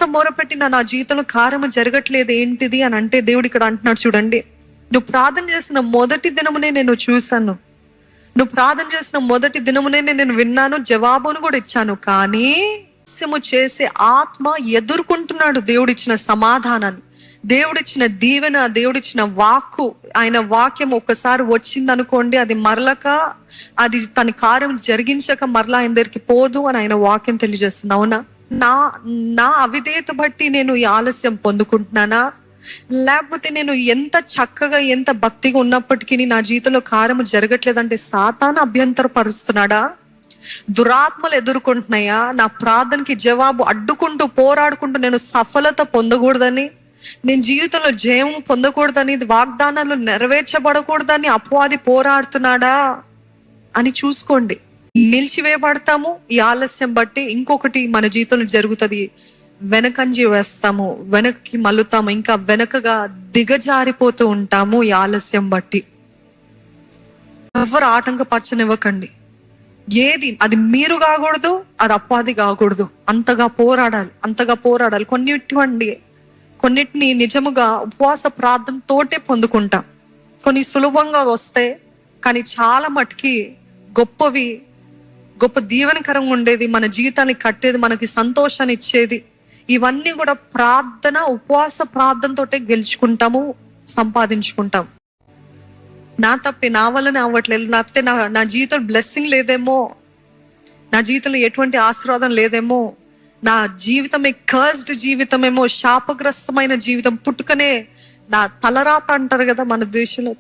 ఎంత మొరపెట్టినా నా జీవితంలో కార్యము జరగట్లేదు ఏంటిది అని అంటే, దేవుడు ఇక్కడ అంటున్నాడు చూడండి, నువ్వు ప్రార్థన చేసిన మొదటి దినమునే నేను చూశాను, నువ్వు ప్రార్థన చేసిన మొదటి దినమునే నేను విన్నాను, జవాబును కూడా ఇచ్చాను. కానీ చేసే ఆత్మ ఎదుర్కొంటున్నాడు దేవుడిచ్చిన సమాధానాన్ని, దేవుడిచ్చిన దీవెన, దేవుడిచ్చిన వాక్కు. ఆయన వాక్యం ఒక్కసారి వచ్చింది అనుకోండి, అది మరలక, అది తన కార్యం జరిగించక మరలా ఆయన దగ్గరికి పోదు అని ఆయన వాక్యం తెలియజేస్తుంది. అవునా? నా అవిధేయత బట్టి నేను ఈ ఆలస్యం పొందుకుంటున్నానా, లేకపోతే నేను ఎంత చక్కగా ఎంత భక్తిగా ఉన్నప్పటికీ నా జీవితంలో కార్యము జరగట్లేదంటే సాతాను అభ్యంతరపరుస్తున్నాడా, దురాత్మలు ఎదుర్కొంటున్నాయా, నా ప్రార్థనకి జవాబు అడ్డుకుంటూ పోరాడుకుంటూ నేను సఫలత పొందకూడదని, నేను జీవితంలో జయం పొందకూడదని, వాగ్దానాలు నెరవేర్చబడకూడదని అపవాది పోరాడుతున్నాడా అని చూసుకోండి. నిలిచివేయబడతాము ఈ ఆలస్యం బట్టి. ఇంకొకటి మన జీవితంలో జరుగుతుంది, వెనకంజి వేస్తాము, వెనక్కి మల్లుతాము, ఇంకా వెనకగా దిగజారిపోతూ ఉంటాము ఈ ఆలస్యం బట్టి. ఎవరు ఆటంకపరచనివ్వకండి. ఏది అది మీరు కాకూడదు, అది అపవాది కాకూడదు. అంతగా పోరాడాలి. కొన్నిటిని నిజముగా ఉపవాస ప్రార్థనతోటే పొందుకుంటాం. కొన్ని సులభంగా వస్తాయి, కానీ చాలా మటుకి గొప్ప దీవెనకరంగా ఉండేది, మన జీవితాన్ని కట్టేది, మనకి సంతోషాన్ని ఇచ్చేది, ఇవన్నీ కూడా ఉపవాస ప్రార్థనతోటే గెలుచుకుంటాము, సంపాదించుకుంటాం. నా తప్పే, నా వల్లనే అవ్వట్లేదు, లేకపోతే నా జీవితంలో బ్లెస్సింగ్ లేదేమో, నా జీవితంలో ఎటువంటి ఆశీర్వాదం లేదేమో, నా జీవితమే కర్స్డ్ జీవితమేమో, శాపగ్రస్తమైన జీవితం, పుట్టుకనే నా తలరాత అంటారు కదా మన దేశంలో,